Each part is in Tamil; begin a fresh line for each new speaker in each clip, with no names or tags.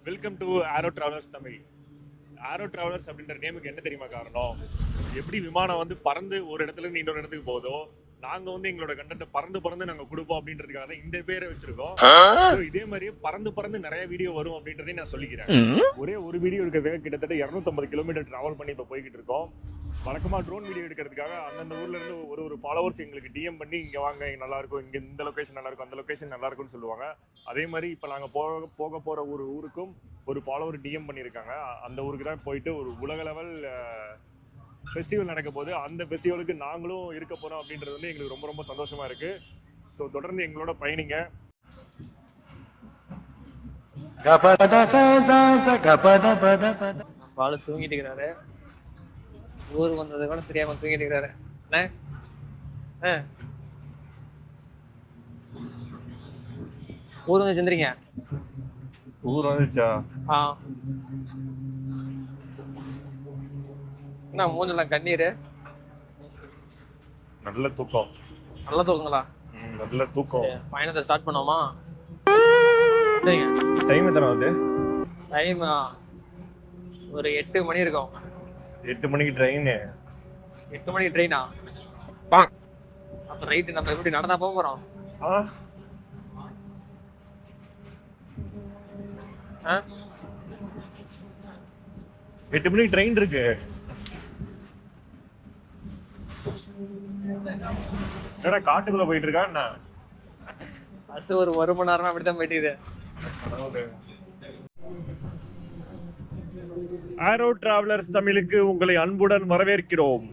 வெல்கம் டு ஆரோ டிராவலர்ஸ் தமிழ். ஆரோ டிராவலர்ஸ் அப்படின்ற நேமுக்கு என்ன தெரியுமா காரணம்? எப்படி விமானம் வந்து பறந்து ஒரு இடத்துல இருந்து இன்னொரு இடத்துக்கு போதோ, நாங்க வந்து எங்களோட கண்டென்ட் பறந்து பறந்து நாங்க கொடுப்போம் அப்படின்றதுக்காக தான் இந்த பேரை வச்சிருக்கோம். ஸோ இதே மாதிரியே பறந்து பறந்து நிறைய வீடியோ வரும் அப்படின்றதையும் நான் சொல்லிக்கிறேன். ஒரே ஒரு வீடியோ எடுக்கிறதுக்காக கிட்டத்தட்ட 250 கிலோமீட்டர் டிராவல் பண்ணி இப்போ போய்கிட்டு இருக்கோம். வழக்கமாக ட்ரோன் வீடியோ எடுக்கிறதுக்காக அந்தந்த ஊர்ல இருந்து ஒரு ஃபாலோவர்ஸ் எங்களுக்கு டிஎம் பண்ணி இங்கே வாங்க, இங்கே நல்லா இருக்கும், இங்கே இந்த லொகேஷன் நல்லா இருக்கும், அந்த லொகேஷன் நல்லா இருக்கும்னு சொல்லுவாங்க. அதே மாதிரி இப்போ நாங்கள் போக போகிற ஒரு ஊருக்கும் ஒரு ஃபாலோவர் டிஎம் பண்ணியிருக்காங்க. அந்த ஊருக்கு தான் போயிட்டு ஒரு உலக லெவல் ஃபெஸ்டிவல் நடக்க போது அந்த ஃபெஸ்டிவலுக்கு நாங்களும் இருக்க போகிறோம் அப்படின்றது வந்து எங்களுக்கு ரொம்ப ரொம்ப சந்தோஷமாக இருக்குது. ஸோ தொடர்ந்து எங்களோட பயணிங்க.
பாலு தூங்கிட்டு இருக்கிறாரு. ஊருக்கு வந்தது கூட தெரியாம தூங்கிட்டு இருக்கிறாரு. ஊர் வந்து செஞ்சிருங்க.
ஊர் வந்துச்சா?
என்ன மூஞ்செல்லாம் கண்ணீர்?
நல்ல தூக்கம்.
நல்ல தூக்கங்களா?
நல்ல தூக்கம்.
பயணத்தை ஸ்டார்ட் பண்ணுவோமா?
டைம் எத்தனை ஆகுது?
டைம் ஒரு 8 மணி இருக்கும்.
8 மணிக்கு ட்ரெயின்.
8 மணிக்கு ட்ரெயினா? அப்ப ரைட்டு நம்ம எப்படி நடந்தா போக போறோம்?
8 மணிக்கு ட்ரெயின் இருக்கு. என்னடா காட்டுக்குள்ள போயிட்டு இருக்கா என்ன?
பஸ் ஒரு 1 மணி நேரமா அப்படித்தான் போயிட்டு.
ஆரோ டிராவலர்ஸ் தமிழுக்கு உங்களை அன்புடன் வரவேற்கிறோம்.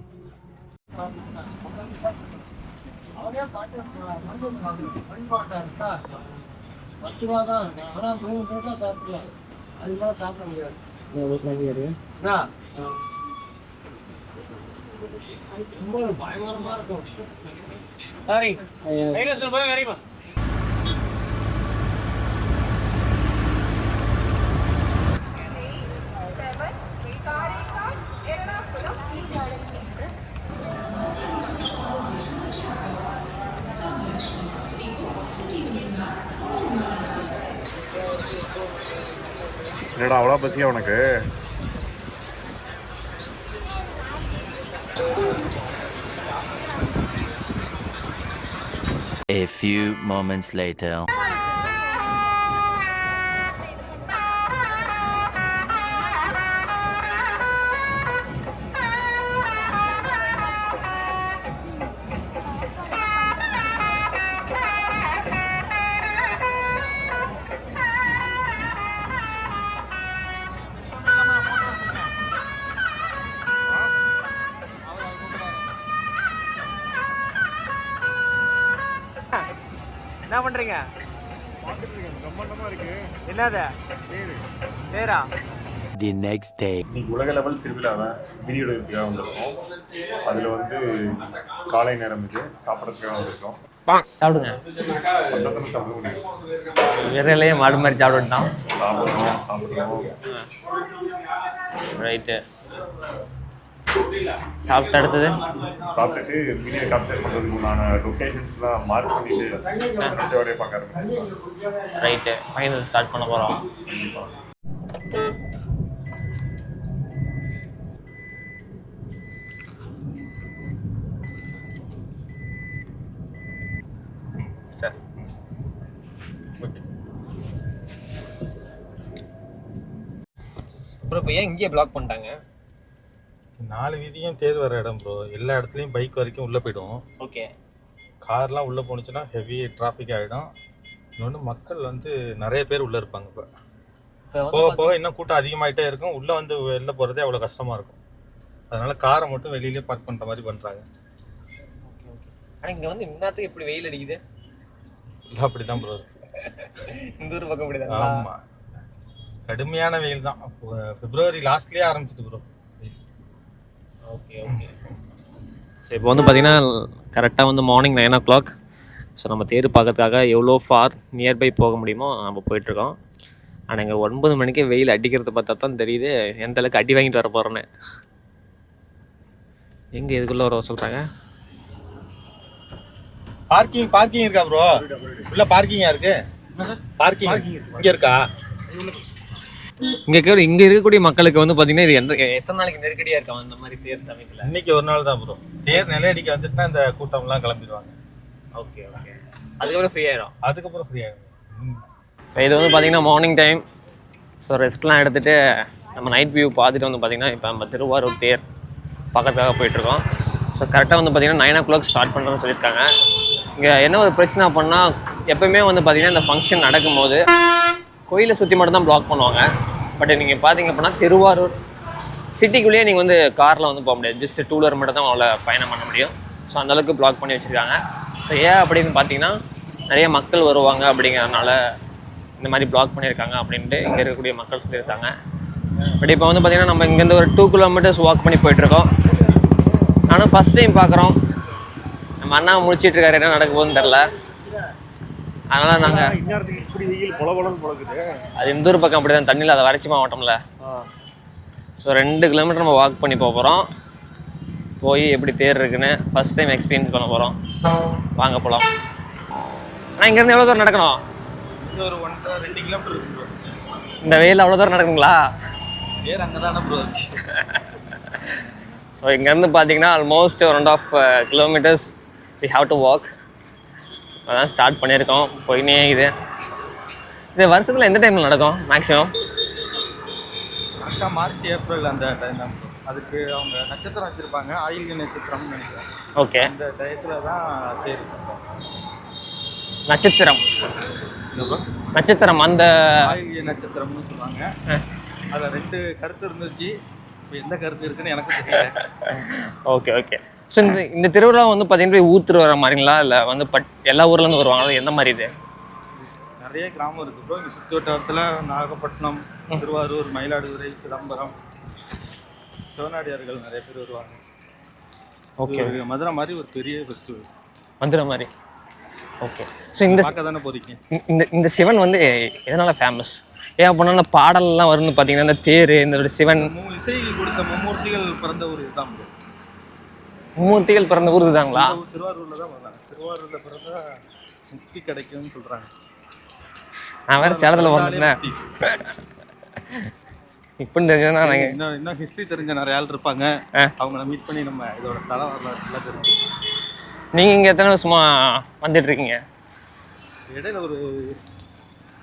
என்னடா அவ்வளோ பசியா உனக்கு?
A few moments later.
என்ன பண்றீங்க?
பிரம்மாண்டமா இருக்கு.
என்னது பேரா?
The next day.
இன்னைக்கு உலக லெவல் திருவிழாவை வீடியோ எடுக்கிறதுக்காக வந்திருக்கோம். அதில் வந்து காலை நேரம் இது சாப்பிட்றதுக்காக வந்திருக்கோம்.
சாப்பிடுங்க.
சாப்பிட முடியும்.
விரலையே மாடு மாதிரி சாப்பிட்டுட்டான்.
சாப்பிடுவோம்.
ரைட்டு. சாப்பிட்டு அடுத்தது
சாப்பிட்டுட்டு வீடியோ கேப்சர் பண்ணுறதுக்கு உண்டான லொக்கேஷன்ஸ்லாம் மார்க் பண்ணிட்டு அடுத்த வேலையை பார்க்க ஆரம்பிச்சிருக்கோம்.
ரைட்டு. ஃபைனல் ஸ்டார்ட் பண்ண போகிறோம். ப்ரோ இப்போ ஏன் இங்கேயே பிளாக் பண்ணிட்டாங்க?
4 வீதியும் தேர் வர இடம் ப்ரோ. எல்லா இடத்துலையும் பைக் வரைக்கும் உள்ளே போய்டும்.
ஓகே.
கார்லாம் உள்ளே போணுச்சுன்னா ஹெவி டிராஃபிக் ஆகிடும். இன்னொன்று மக்கள் வந்து நிறைய பேர் உள்ளே இருப்பாங்க. இப்போ போக போக இன்னும் கூட்டம் அதிகமாகிட்டே இருக்கும். உள்ளே வந்து வெளில போகிறதே அவ்வளோ கஷ்டமாக இருக்கும். அதனால் காரை மட்டும் வெளியிலே பார்க் பண்ணுற மாதிரி பண்ணுறாங்க.
ஆனால் இங்கே வந்து இன்னத்துக்கு எப்படி வெயில் அடிக்குது?
இல்லை அப்படி தான் ப்ரோ.
இந்த ஊர் பக்கம் அப்படி தான்.
ஆமாம், கடுமையான வெயில் தான். பிப்ரவரி லாஸ்ட்லேயே ஆரம்பிச்சிட்டு ப்ரோ.
Okay okay. ஸோ இப்போ வந்து பார்த்தீங்கன்னா கரெக்டாக வந்து மார்னிங் 9 o'clock. ஸோ நம்ம தேர் பார்க்கறதுக்காக எவ்வளோ ஃபார் நியர்பை போக முடியுமோ நம்ம போயிட்டுருக்கோம். ஆனால் இங்கே 9 மணிக்கே வெயில் அடிக்கிறது பார்த்தா தான் தெரியுது எந்த அளவுக்கு அடி வாங்கிட்டு வர போகிறேன்னு. எங்கே இதுக்குள்ளே வர சொல்கிறாங்க?
பார்க்கிங் இருக்கா ப்ரோ? உள்ள பார்க்கிங்கா இருக்கு? பார்க்கிங் இங்க இருக்கா?
இங்கே இருக்கக்கூடிய மக்களுக்கு வந்து பார்த்தீங்கன்னா இது எத்தனை நாளைக்கு நெருக்கடியாக இருக்கும் அந்த மாதிரி தேர் சமயத்தில்?
இன்னைக்கு ஒரு நாள் தான் ப்ரோ. தேர் நிலையடிக்க வந்துட்டுனா இந்த கூட்டம்லாம் கிளம்பிடுவாங்க.
Okay okay. அதுக்கப்புறம் ஃப்ரீ ஆயிடும்.
அதுக்கப்புறம் ஃப்ரீ ஆகிடும்.
இப்போ இது வந்து பார்த்தீங்கன்னா மார்னிங் டைம். ஸோ ரெஸ்ட்லாம் எடுத்துகிட்டு நம்ம நைட் வியூ பார்த்துட்டு வந்து பார்த்திங்கன்னா இப்போ நம்ம திருவாரூர் தேர் பக்கத்துக்காக போயிட்டுருக்கோம். ஸோ கரெக்டாக வந்து பார்த்திங்கன்னா 9 o'clock ஸ்டார்ட் பண்ணுறோன்னு சொல்லியிருக்காங்க. இங்கே என்ன ஒரு பிரச்சனை பண்ணால் எப்போயுமே வந்து பார்த்திங்கன்னா இந்த ஃபங்க்ஷன் நடக்கும்போது கோயிலை சுற்றி மட்டும்தான் பிளாக் பண்ணுவாங்க. பட் நீங்கள் பார்த்தீங்க அப்படின்னா திருவாரூர் சிட்டிக்குள்ளேயே நீங்கள் வந்து காரில் வந்து போக முடியாது. ஜஸ்ட் 2 வீலர் மட்டும் தான் அவங்கள பயணம் பண்ண முடியும். ஸோ அந்தளவுக்கு பிளாக் பண்ணி வச்சுருக்காங்க. ஸோ ஏன் அப்படின்னு பார்த்தீங்கன்னா நிறைய மக்கள் வருவாங்க அப்படிங்கிறதுனால இந்த மாதிரி பிளாக் பண்ணியிருக்காங்க அப்படின்ட்டு இங்கே இருக்கக்கூடிய மக்கள் சொல்லியிருக்காங்க. பட் இப்போ வந்து பார்த்திங்கன்னா நம்ம இங்கேருந்து ஒரு 2 kilometers வாக் பண்ணி போயிட்டுருக்கோம். நானும் ஃபஸ்ட் டைம் பார்க்குறோம். நம்ம அண்ணா முடிச்சிட்டு இருக்காரு, என்ன நடக்க போகுதுன்னு தெரில. அதனால் நாங்கள்
இந்நேரத்துக்கு இப்படி வெயில் பொலபொலன்னு பொழக்குது.
அது இந்த ஊர் பக்கம் அப்படி தான், தண்ணியில் அதை வரைச்சி மாவட்டம்ல. ஸோ 2 kilometer நம்ம வாக் பண்ணி போகிறோம். போய் எப்படி தேர் இருக்குன்னு ஃபஸ்ட் டைம் எக்ஸ்பீரியன்ஸ் பண்ண போகிறோம். வாங்க போகலாம். ஆனால் இங்கேருந்து எவ்வளோ தூரம் நடக்கணும்?
இது ஒரு 1.5-2 கிலோமீட்டர் இருக்கு ப்ரோ.
இந்த வெயில் அவ்வளோ தூரம் நடக்குங்களா?
தேர் அங்கே தானே ப்ரோ.
ஸோ இங்கேருந்து பார்த்தீங்கன்னா almost 1.5 kilometers we have to walk. அதான் ஸ்டார்ட் பண்ணியிருக்கோம், போயினே இது வருஷத்தில் எந்த டைமில் நடக்கும் மேக்ஸிமம்?
கரெக்டாக மார்ச் ஏப்ரல் அந்த டைம் தான் ப்ரோ. அதுக்கு அவங்க நட்சத்திரம் வச்சுருப்பாங்க, ஆயில்ய நட்சத்திரம்னு நினைக்கிறேன்.
ஓகே.
அந்த டயத்தில் தான் தேர்
நட்சத்திரம் நட்சத்திரம் அந்த
ஆயில்ய நட்சத்திரம்னு சொல்லுவாங்க. அதில் 2 கருத்து இருந்துச்சு. இப்போ எந்த கருத்து இருக்குன்னு எனக்கு தெரியல.
Okay okay. ஸோ இந்த திருவிழா வந்து பார்த்தீங்கன்னா ஊர் திருவிழா மாதிரிங்களா, இல்லை வந்து எல்லா ஊர்லேருந்து வருவாங்களா, எந்த மாதிரி இது?
நிறைய கிராமம் இருக்குது ப்ரோ. இங்கே சுற்று வட்டாரத்தில் நாகப்பட்டினம், திருவாரூர், மயிலாடுதுறை, சிதம்பரம், சிவனாடியார்கள் நிறைய பேர் வருவாங்க.
ஓகே.
மதுரை மாதிரி ஒரு பெரிய ஃபெஸ்டிவல்.
மதுரை மாதிரி. ஓகே. ஸோ இந்த
பார்க்க தானே போகிறீங்க.
இந்த சிவன் வந்து எதனால் ஃபேமஸ்? ஏன் அப்படின்னா இந்த பாடல்லாம் வரும்னு பார்த்தீங்கன்னா இந்த தேர், இந்த சிவன்
இசை கொடுத்த மும்மூர்த்திகள் பிறந்த ஒரு இதுதான் ப்ரோ.
மும்மூர்த்திகள் பிறந்த ஊர் தாங்களா?
திருவாரூரில் தான் வர்றாங்க. திருவாரூரில் பிறந்தா முக்தி கிடைக்கும்னு சொல்கிறாங்க.
நான் வேறு சேலத்தில் பிறந்தேன். இப்படின்னு தெரிஞ்சதுன்னா நாங்கள்
இன்னும் ஹிஸ்ட்ரி தெரிஞ்ச நிறைய ஆள் இருப்பாங்க. அவங்கள மீட் பண்ணி நம்ம இதோட தல வரலாறுலாம் தெரிஞ்சு.
நீங்கள் இங்கே எத்தனை வருஷமா வந்துட்டுருக்கீங்க?
இடையில ஒரு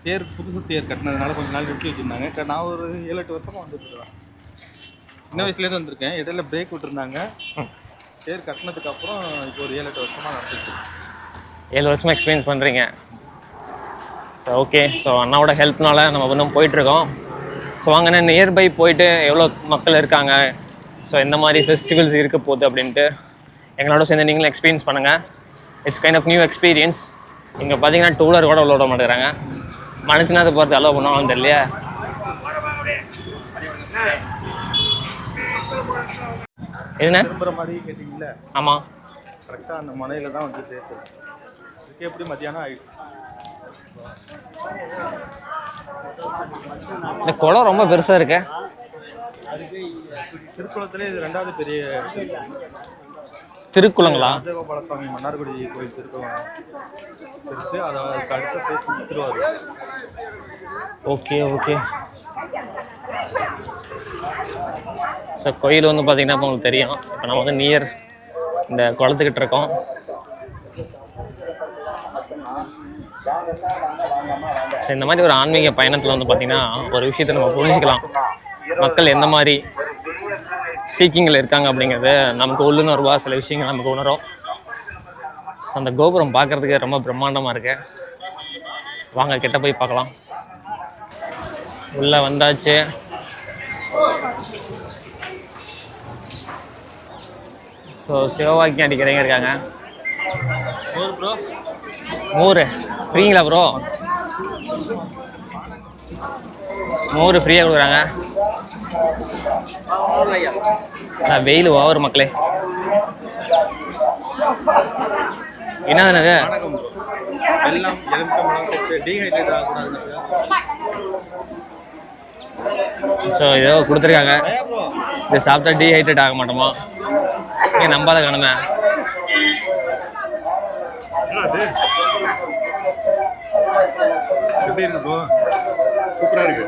தேர் புதுசு தேர் கட்டினதுனால கொஞ்சம் நாள் நிறுத்தி வச்சுருந்தாங்க. நான் ஒரு 7-8 வருஷமாக வந்துட்டுருக்கேன். சின்ன வயசுலேருந்து வந்திருக்கேன். இடையில பிரேக் விட்டுருந்தாங்க. தேர் கட்டினதுக்கப்புறம் இப்போ ஒரு 7-8 வருஷமாக நடந்துச்சு.
7 வருஷமாக எக்ஸ்பீரியன்ஸ் பண்ணுறீங்க. So okay. ஸோ அண்ணாவோட ஹெல்ப்னால நம்ம வந்து போயிட்டுருக்கோம். ஸோ வாங்கண்ணே நியர்பை போயிட்டு எவ்வளோ மக்கள் இருக்காங்க, ஸோ எந்த மாதிரி ஃபெஸ்டிவல்ஸ் இருக்க போகுது அப்படின்ட்டு எங்களோட சேர்ந்து நீங்களும் எக்ஸ்பீரியன்ஸ் பண்ணுங்கள். It's kind of new experience. இங்கே பார்த்தீங்கன்னா 2 வீலர் கூட விட மாட்டேங்கிறாங்க. மனுஷனா அதை பார்த்து அலோவ் பண்ணுவாங்கன்னு தெரியலையா? எதுண்ணே
திரும்புகிற மாதிரி கேட்டிங்கல்ல?
ஆமாம்,
கரெக்டாக அந்த மலையில் தான் வந்து தேர். இதுக்கு எப்படி மத்தியானம் ஆகிடுச்சு.
இந்த குளம் ரொம்ப பெருசாக இருக்கு.
திருக்குளத்திலே இது 2வது பெரிய
திருக்குளங்களா?
ராஜகோபாலசுவாமி மன்னார்குடி கோயில் திருக்குளம் பெருசு. அதை அடுத்த சேர்த்து திருவாரூர்.
Okay okay. ஸோ கோயில் வந்து பார்த்தீங்கன்னா இப்போ உங்களுக்கு தெரியும். இப்போ நம்ம வந்து நியர் இந்த குளத்துக்கிட்ட இருக்கோம். ஸோ இந்த மாதிரி ஒரு ஆன்மீக பயணத்தில் வந்து பார்த்திங்கன்னா ஒரு விஷயத்தை நம்ம புரிஞ்சுக்கலாம். மக்கள் எந்த மாதிரி சீக்கிங்கில் இருக்காங்க அப்படிங்கிறது நமக்கு உள்ளுணர்வாக சில விஷயங்கள் நமக்கு உணரும். ஸோ அந்த கோபுரம் பார்க்குறதுக்கு ரொம்ப பிரம்மாண்டமாக இருக்கு. வாங்க கிட்ட போய் பார்க்கலாம். உள்ளே வந்தாச்சு. ஸோ சிவவாக்கியம் அடிக்கிறவங்க இருக்காங்க. மோர் ஃப்ரீங்களா ப்ரோ? மோர் ஃப்ரீயாக கொடுக்குறாங்க. வெயில் ஓவர் மக்களே. என்னது
எல்லாம் எலுமிச்சம்பழம் டீஹைட்ரேட் ஆகக்கூடாது.
ஸோ ஏதோ கொடுத்துருக்காங்க. இதை சாப்பிட்டா டீஹைட்ரேட் ஆக மாட்டோமா? நீங்கள் நம்பாத காணுமே.
எப்படி இருக்கு ப்ரோ?
சூப்பராக இருக்கு.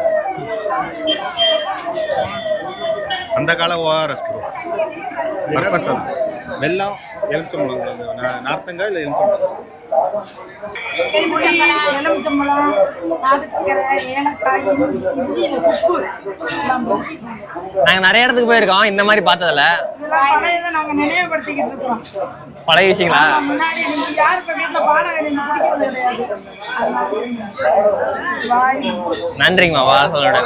அந்த கால ஓஆர்எஸ் ப்ரோ. பர்பஸ் வெல்லம் எலுமிச்சம்பழம் நார்த்தங்காய் இல்லை எலுமிச்சம்பழம்.
எலுமிச்சம்பழம், நாட்டு சக்கரை, ஏலக்காய், இஞ்சியில சுக்கு எல்லாம் போட்டு
நாங்கள் நிறைய இடத்துக்கு போயிருக்கோம், இந்த மாதிரி பார்த்ததில்ல.
இதெல்லாம் பழையதை நாங்கள் நினைவுபடுத்திக்கிட்டு இருக்கிறோம்.
பழைய விஷயங்களா?
முன்னாடி நீங்க யார் இப்ப வீட்டுல பானை நீங்க குடிக்கிறது கிடையாது. அதனால
நன்றிங்கம்மா, வாழ்களோட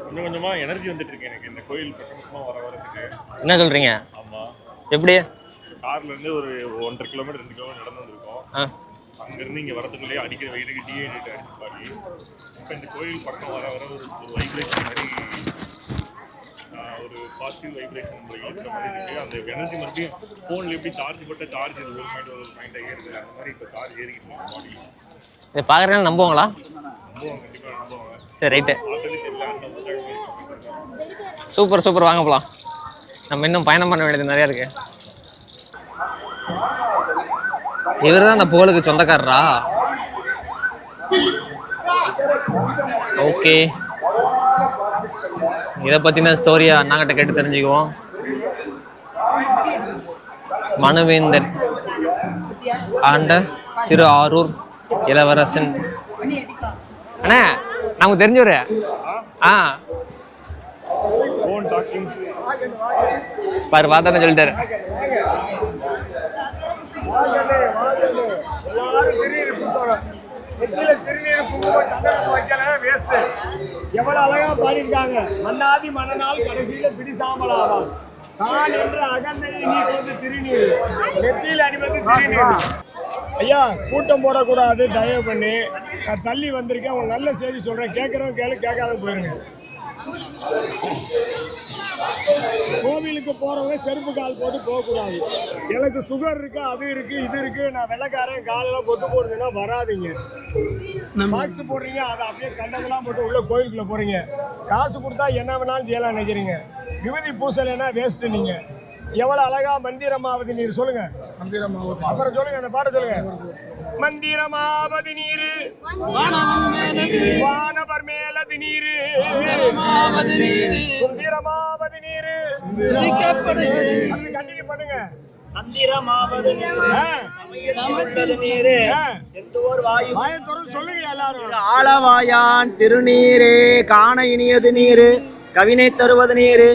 கொஞ்சம் கொஞ்சமா எனர்ஜி வந்துட்டு இருக்கு எனக்கு இந்த கோயில் பக்கமா வரதுக்கு.
என்ன சொல்றீங்க?
ஆமா.
எப்படி?
கார்ல இருந்து ஒரு 1.5 கிலோமீட்டர் 2 கிலோமீட்டர் நடந்து வந்திருக்கோம். அங்க இருந்து இங்க வரதுக்குள்ளேயே அடிக்கிற வெயிலுக்கு டீஹைட்ரேட் ஆயிடுச்சு பாடி. இப்ப இந்த கோயில் பக்கம் வர வர ஒரு வைப்ரேஷன் மாதிரி, ஒரு பாசிட்டிவ் வைப்ரேஷன் இருக்கிற மாதிரி இருக்கு. அந்த எனர்ஜி மறுபடியும் போன்ல எப்படி சார்ஜ் போட்ட சார்ஜ் ஒரு பாயிண்ட் ஏறுது, அந்த மாதிரி இப்போ சார்ஜ் ஏறிக்கிட்டு இருக்கு பாடி.
இதை பார்க்குறேன்னு நம்புவாங்களா?
நம்புவாங்க, கண்டிப்பா நம்புவாங்க.
சரி, ரைட்டு.
ஆல்ரெடி தெரியல.
சூப்பர் சூப்பர், வாங்க போகலாம். நம்ம இன்னும் பயணம் பண்ண வேண்டியது நிறையா இருக்கு. இவர் தான் அந்த புகழுக்கு சொந்தக்காரரா? ஓகே, இதை பற்றின ஸ்டோரியை அண்ணாங்கிட்ட கேட்டு தெரிஞ்சுக்குவோம். மனுவேந்தன் ஆண்ட திரு ஆரூர் இளவரசன். அண்ணா நமக்கு தெரிஞ்சவரு.
ஃபோன் டாக்கிங்
பாரு, பார்த்தா சொல்லிட்டாரு.
எவ்வளவு அழகா பாடியிருக்காங்க. மன்னாதி மனநாள் கடைசியில பிடி சாம்பலாவான் தான் என்ற அகந்தையை நீ கொண்டு திருநீர் நெற்றியில் அணிவது திருநீர். ஐயா, கூட்டம் போடக்கூடாது, தயவு பண்ணி. நான் தள்ளி வந்திருக்கேன், உங்க நல்ல செய்தி சொல்றேன். கேட்கறவங்க கேளு, கேட்காத போயிருங்க. கோவிலுக்கு போறவங்க செருப்பு கால் போட்டு போகக்கூடாது. எனக்கு சுகர் இருக்கு, அது இருக்கு, இது இருக்கு, நான் வெள்ளைக்காரன் காலெல்லாம் கொத்து போடுறதுன்னா வராதிங்க. மாஸ்க் போடுறீங்க, அதை அப்படியே கண்டதெல்லாம் போட்டு உள்ள கோயிலுக்குள்ள போறீங்க. காசு கொடுத்தா என்ன வேணாலும் செய்யலாம் நினைக்கிறீங்க. விபூதி பூசலைன்னா வேஸ்ட். நீங்க எவ்வளவு அழகா மந்திரமாவது நீர் சொல்லுங்க. அப்புறம் சொல்லுங்க, அந்த பாட்டை சொல்லுங்க. மந்திரமாவது நீரு வானவர் மேலது நீரு சுந்திரமாவது நீரு. கண்டினியூ பண்ணுங்க. மந்திரமாவது நீரு செந்தூர் வாயு சொல்லுங்க எல்லாரும்.
ஆளவாயான் திருநீரே காண இனியது நீரு கவினை தருவது நீரு.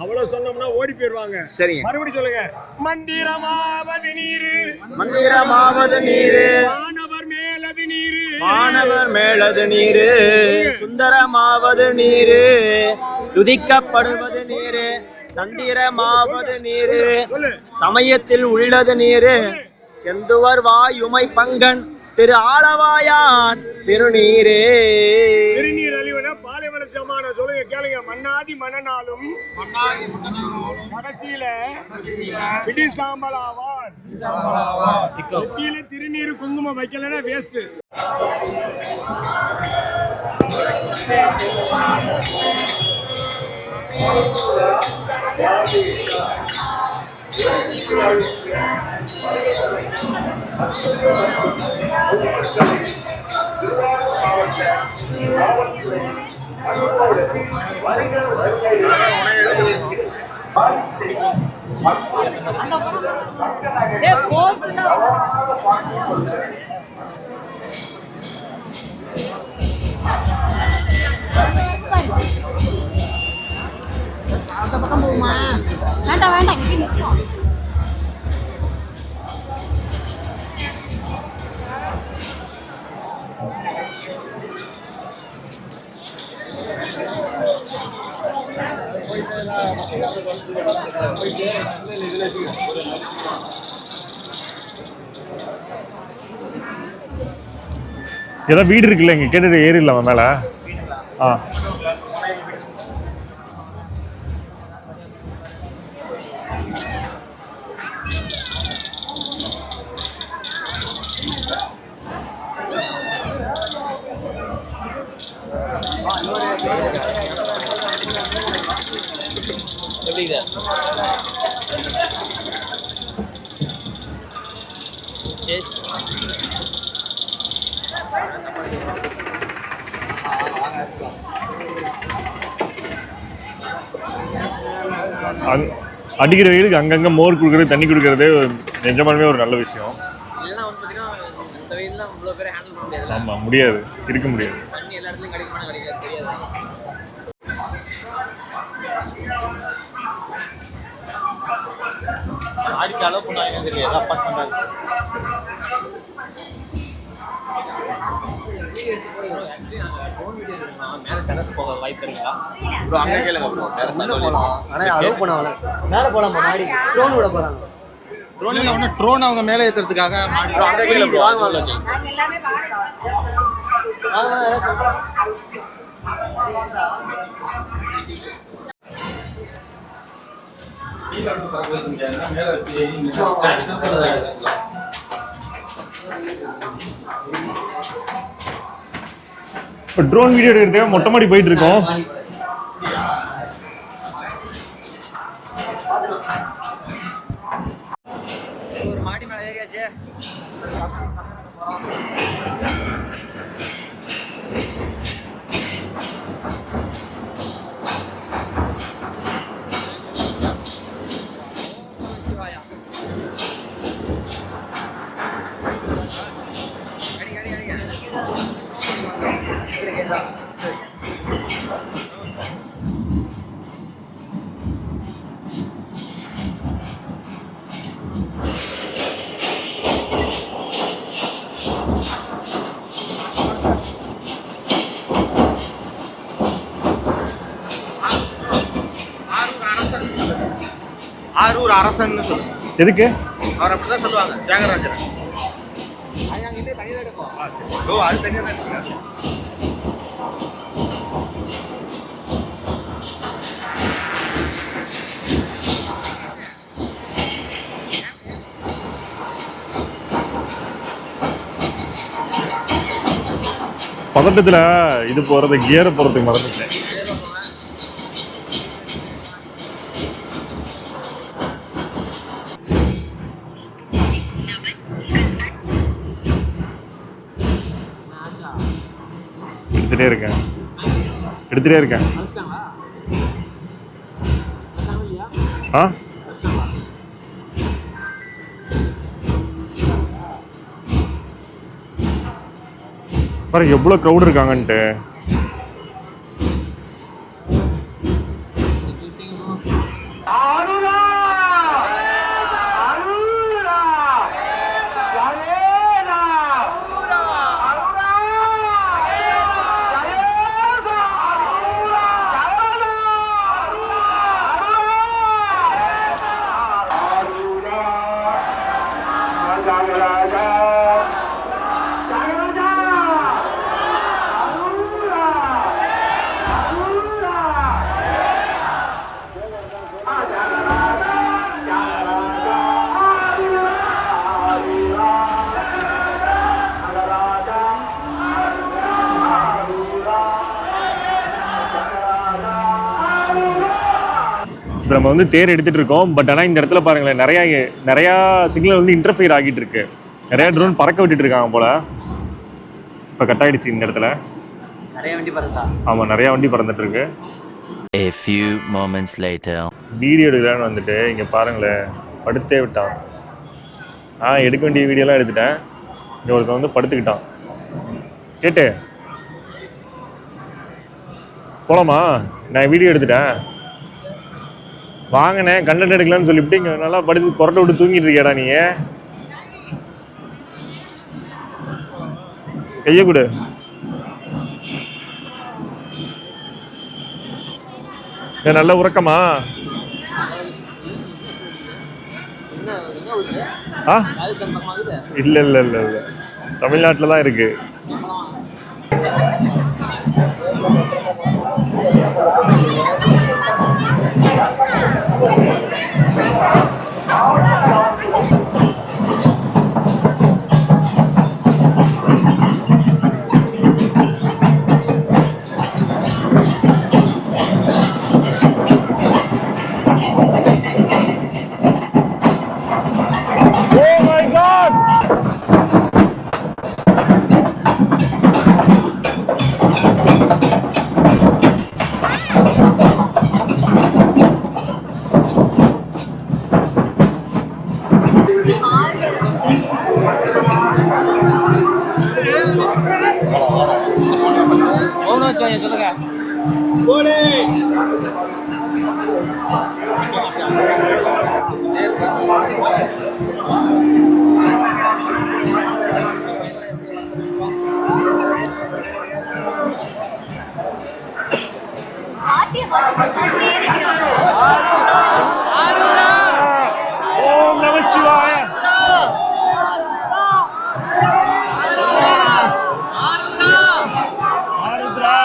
அவ்வளவு சொன்னோம்னா ஓடி போயிருவாங்க.
சரிங்க,
மறுபடியும் சொல்லுங்க. மந்திரமாவது நீரு
மந்திரமாவது நீரு
வானவர் மேலது நீரு
மாணவர் மேலது நீரு சுந்தரமாவது நீரு துதிக்கப்படுவது நீரு தந்திரமாவது நீரு சமயத்தில் உள்ளது நீரு செந்துவர் வாயுமை பங்கன் திரு ஆளவாயான் திருநீரே.
திருநீர் அழிவன பாலைவன சமான சொல்லுங்க, கேளுங்க. மன்னாதி மனநாளும் கடைசியில பிடி சாம்பலாவான். நெத்தியில திருநீர் குங்குமம் வைக்கலன்னா வேஸ்ட்.
வேண்டாம் வேண்டாம், இங்கே நிற்கும்.
ஏதாவது வீடு இருக்குல்ல இங்கே கேட்டது ஏறிடலாமா மேலே?
எப்படிங்க? செஸ்
அடிக்கிற வெயிலுக்கு அங்கங்கே மோர் கொடுக்குறது தண்ணி கொடுக்கறது நிஜமானமே ஒரு நல்ல விஷயம்.
இல்லைன்னா வந்து பார்த்தீங்கன்னா இந்த வெயில்லாம் இவ்வளோ பேரை ஹேண்டில் பண்ண முடியாது.
ஆமாம், முடியாது, இருக்க முடியாது.
தண்ணி எல்லா இடத்துலையும் கிடைக்குமா கிடைக்காது தெரியாது.
ஆடிக்கு அலோவ் பண்ணாங்க தெரியாது அப்பார்ட்மெண்ட்.
மேலே டெரஸ் போக வாய்ப்பு இருக்கா?
ப்ரோ அங்கே கேளுங்க ப்ரோ.
ஆனால் அலோவ் பண்ணுவாங்க. மேலே போகலாமா மாடி? ட்ரோன் விட போகிறாங்க.
ட்ரோன் ஒன்று ட்ரோன் அவங்க மேலே ஏற்றுறதுக்காக மாடி.
ப்ரோ அங்கே கேளுங்க ப்ரோ.
நாங்க எல்லாமே
இப்போ ட்ரோன் வீடியோ எடுக்கிறதுக்காக மொட்டை மாடி போயிட்டு இருக்கோம்.
ஒரு மாடி மேலே ஏறியாச்சு.
ஆரூர் அரசன்னு சொல்லுங்க.
எதுக்கு?
அவர் அப்படிதான் சொல்லுவாங்க, தியாகராஜர். ஓ, அது தனியாக தான் இருக்கு.
பதட்டத்தில் இது போகிறது கியரை போகிறதுக்கு மறந்துட்டேன். எடுத்துகிட்டே இருக்கேன். ஆ, பாருங்க எவ்வளோ க்ரௌட் இருக்காங்கன்ட்டு. இப்போ நம்ம வந்து தேர் எடுத்துகிட்டு இருக்கோம். பட் ஆனால் இந்த இடத்துல பாருங்களேன், நிறையா சிக்னல் வந்து இன்டர்ஃபியர் ஆகிட்டு இருக்கு. நிறையா ட்ரோன் பறக்க விட்டுட்டு இருக்காங்க போல. இப்போ கட் ஆகிடுச்சு இந்த இடத்துல.
நிறைய வண்டி பறந்தா?
ஆமாம், நிறையா வண்டி பறந்துட்டு இருக்கு.
A few moments later.
Video எடுக்கலான்னு வந்துட்டு இங்கே பாருங்களேன், படுத்தே விட்டான். எடுக்க வேண்டிய வீடியோலாம் எடுத்துட்டேன். இங்கே ஒருத்தன் வந்து படுத்துக்கிட்டான். சேட்டு போலாமா? நான் வீடியோ எடுத்துட்டேன், வாங்கினேன், கண்டென்ட் எடுக்கலான்னு சொல்லிவிட்டு இங்கே நல்லா படுத்து கொரட்டை விட்டு தூங்கிட்டு இருக்கியாடா நீ? கையை கொடு. நல்ல உறக்கமா? இல்லை இல்லை இல்லை இல்லை, தமிழ்நாட்டில் தான் இருக்கு.
நமச்சிவாயம் சொல்லுங்க.
போடு.
ஓம் நம சிவாய. ஆருத்ரா.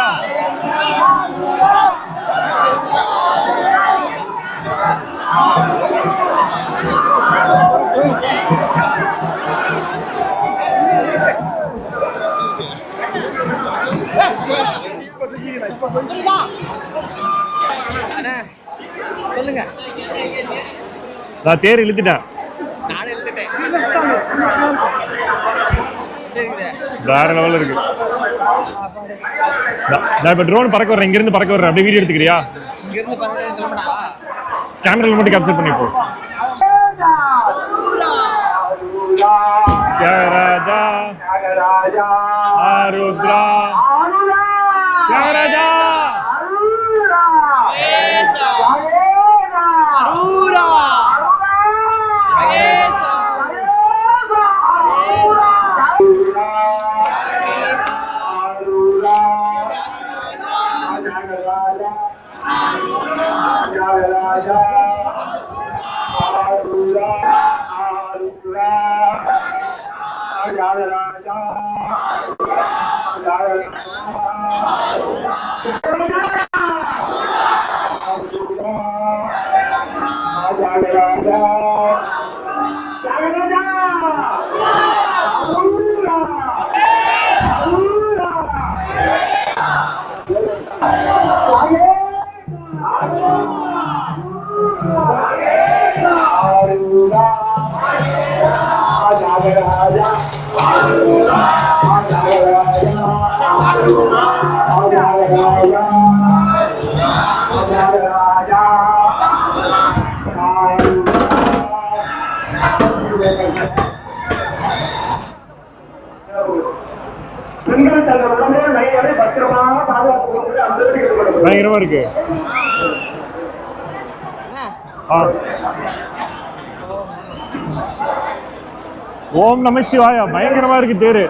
சொல்லுங்க.
நான் தேர் இழுத்துட்டேன்.
நானே எழுதிட்டேன்.
வேற லெவல்ல இருக்கு. நான் இப்ப ட்ரோன் பறக்க வர்றேன், இங்க இருந்து பறக்க வர்றேன். அப்படியே வீடியோ எடுத்துக்கிறியா?
இங்க இருந்து பறக்கிறேன்னு சொல்ல மாட்டாவா?
கேமரால மட்டும் கேப்சர் பண்ணி போ. தியாகராஜா ஆருத்ரா தியாகராஜா பயங்கரமா இருக்கு. ஓம் நம சிவாயா. பயங்கரமா இருக்கு தேரு.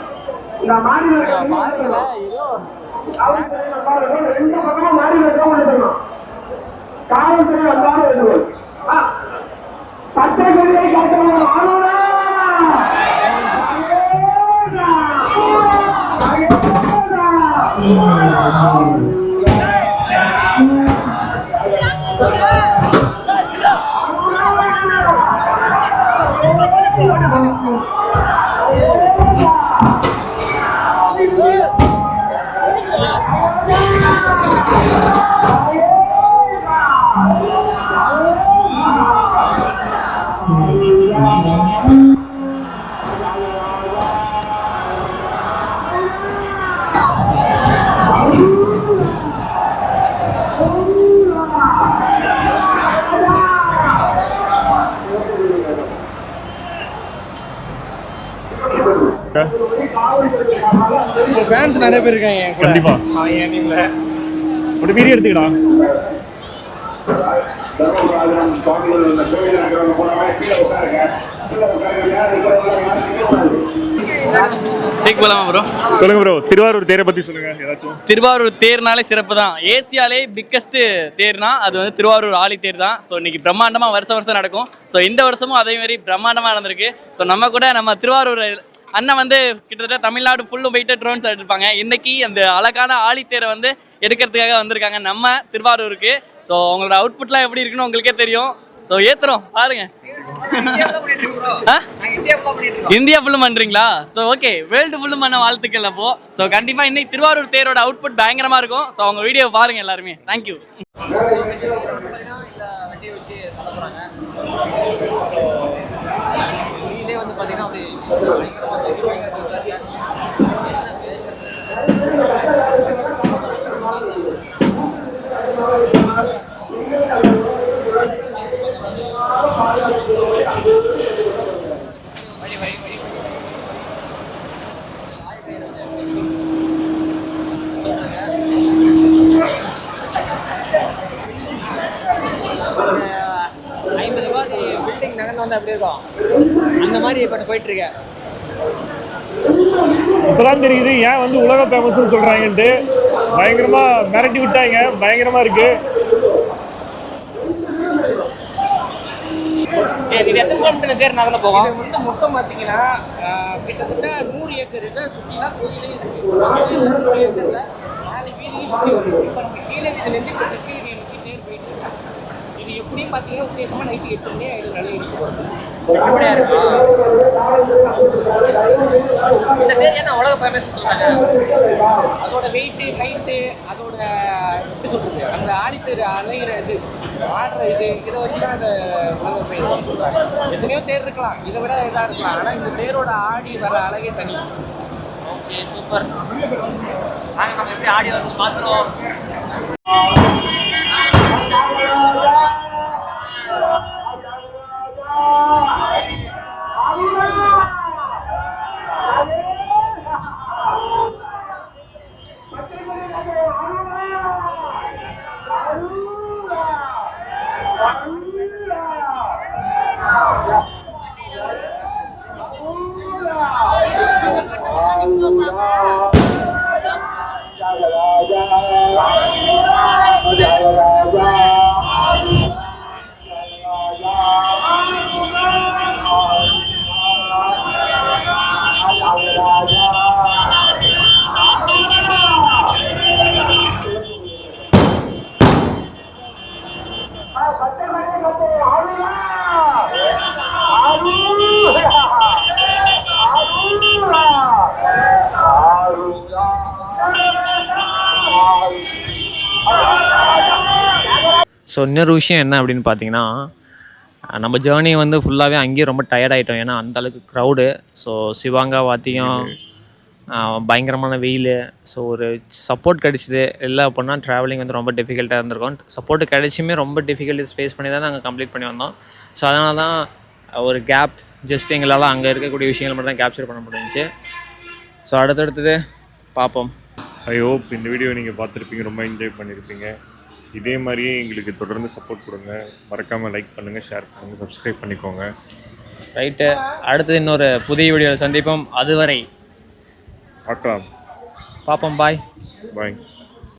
ஃபேன்ஸ் நிறைய பேர் இருக்காங்க.
கண்டிப்பா
என் டீம்ல
ஒரு வீடியோ எடுத்துக்கடா.
ப்ரோ
சொல்லுங்க ப்ரோ, திருவாரூர் தேரை பத்தி சொல்லுங்க ஏதாச்சும்.
திருவாரூர் தேர்னாலே சிறப்பு தான். ஏசியாலே பிக்கஸ்ட் தேர்னா அது வந்து திருவாரூர் ஆழி தேர் தான். ஸோ இன்னைக்கு பிரம்மாண்டமாக வருஷம் நடக்கும். ஸோ இந்த வருஷமும் அதே மாதிரி பிரம்மாண்டமாக நடந்திருக்கு. ஸோ நம்ம கூட நம்ம திருவாரூர் அண்ணன் வந்து கிட்டத்தட்ட தமிழ்நாடு ஃபுல்லும் போயிட்டு ட்ரோன்ஸ் எடுப்பாங்க. இன்னைக்கு அந்த அழகான ஆழித்தேரை வந்து எடுக்கிறதுக்காக வந்திருக்காங்க நம்ம திருவாரூருக்கு. ஸோ அவங்களோட அவுட்புட்லாம் எப்படி இருக்குன்னு உங்களுக்கே தெரியும். ஸோ ஏத்துறோம் பாருங்க. இந்தியா ஃபுல்லும் பண்றீங்களா? ஸோ ஓகே, வேர்ல்டு ஃபுல்லும் பண்ண வாழ்த்துக்கள். அப்போ ஸோ கண்டிப்பாக இன்னைக்கு திருவாரூர் தேரோட அவுட்புட் பயங்கரமாக இருக்கும். ஸோ அவங்க வீடியோ பாருங்க எல்லாருமே. தேங்க்யூ.
இருந்தால் எப்படி இருக்கும் அந்த மாதிரி இப்போ போயிட்டுருக்கேன்.
இப்போதான் தெரியுது ஏன் வந்து உலக ஃபேமஸ்ன்னு சொல்கிறாங்கன்ட்டு. பயங்கரமாக மிரட்டி விட்டாங்க, பயங்கரமாக இருக்குது.
இது எத்தனை கிலோமீட்டர் தேர் நகரில் போகும்?
இது வந்து மொத்தம் பார்த்தீங்கன்னா கிட்டத்தட்ட 100 ஏக்கர் இதை சுற்றிலாம் கோயிலே இருக்குது. 100 ஏக்கரில் 4 வீதியும் சுற்றி வரும். இப்போ நம்ம கீழே வீதியிலேருந்து இப்போ தெற்கு வீதி நோக்கி தேர் போயிட்டு இருக்காங்க. இது எப்படியும் பார்த்தீங்கன்னா உத்தேசமாக நைட்டு 8 மணி ஆகிடும் நிலை எடுத்து போகிறது.
எப்படியா இருக்கும் இந்த தேர் ஏன்னா உலக ஃபேமஸ் சொல்கிறாங்க?
அதோட வெயிட்டு ஹைட்டு அதோட எப்படி சொல்கிறது அந்த ஆடித்தேர் அலைகிற இது ஆடுற இதை வச்சு தான் அந்த உலக ஃபேமஸ் சொல்கிறாங்க. எத்தனையோ தேர் இருக்கலாம், இதை விட இதாக இருக்கலாம், ஆனால் இந்த தேரோட ஆடி வர அழகே தனி.
Okay super. நாங்கள் நம்ம எப்படி ஆடி வரும் பார்த்துருவோம். ஸோ இன்னொரு விஷயம் என்ன அப்படின்னு பார்த்தீங்கன்னா, நம்ம ஜேர்னி வந்து ஃபுல்லாகவே அங்கேயே ரொம்ப டயர்ட் ஆகிட்டோம். ஏன்னா அந்தளவுக்கு க்ரௌடு. ஸோ சிவாங்கா வாத்தியம், பயங்கரமான வெயில். ஸோ ஒரு சப்போர்ட் கிடச்சிது இல்லை அப்படின்னா ட்ராவலிங் வந்து ரொம்ப டிஃபிகல்ட்டாக இருந்திருக்கும். சப்போர்ட்டு கிடைச்சுமே ரொம்ப டிஃபிகல்ட்டிஸ் ஃபேஸ் பண்ணி தான் நாங்கள் கம்ப்ளீட் பண்ணி வந்தோம். ஸோ அதனால தான் ஒரு கேப் ஜஸ்ட் எங்களால் அங்கே இருக்கக்கூடிய விஷயங்கள் மட்டும் தான் கேப்சர் பண்ண முடிஞ்சிச்சு. ஸோ அடுத்தடுத்தது பார்ப்போம்.
ஐ ஹோப் இந்த வீடியோ நீங்கள் பார்த்துருப்பீங்க, ரொம்ப என்ஜாய் பண்ணியிருப்பீங்க. இதே மாதிரியே எங்களுக்கு தொடர்ந்து சப்போர்ட் கொடுங்க. மறக்காமல் லைக் பண்ணுங்கள், ஷேர் பண்ணுங்கள், சப்ஸ்கிரைப் பண்ணிக்கோங்க.
ரைட்டு, அடுத்தது இன்னொரு புதிய வீடியோவில் சந்திப்போம். அதுவரை
பார்க்கலாம்.
பார்ப்போம். பாய்
பாய்.